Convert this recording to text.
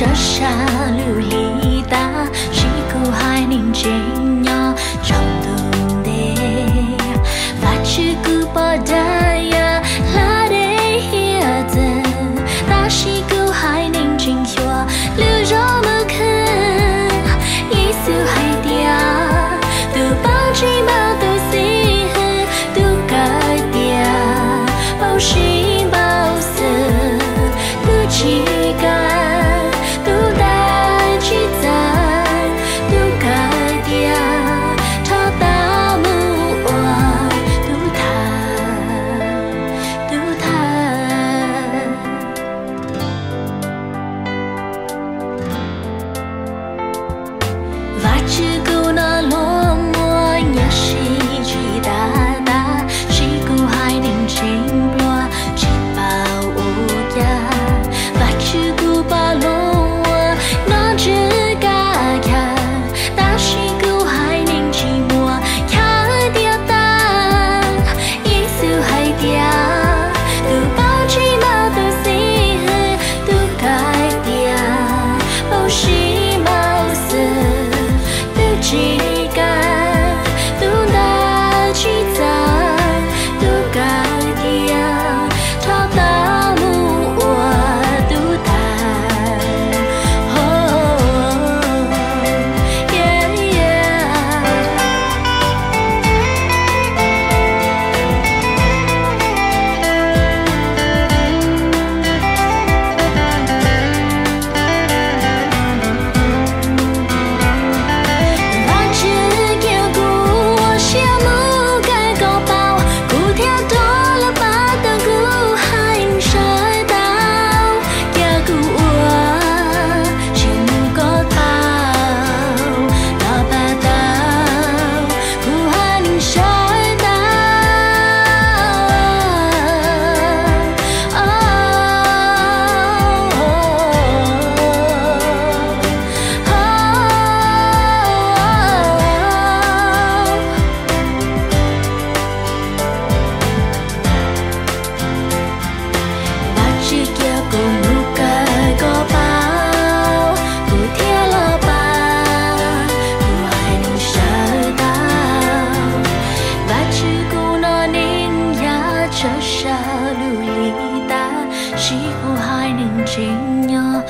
这下琉璃大，是苦海宁静呀，长东的，发起古巴达呀，拉的叶子，大是苦海宁静呀，流着么看，一丝海底啊，都包起毛都是恨，都改掉，包心包色，都气干。只顾那落寞也是去大大，是顾海宁静落只把我呀，把只顾把落我那只嘎呀，大是顾海宁寂寞卡掉大，一丝海掉，都包起毛都是恨，都改掉，包是毛色。只干都拿起在都改掉，朝大木我都谈，是苦海宁静呀，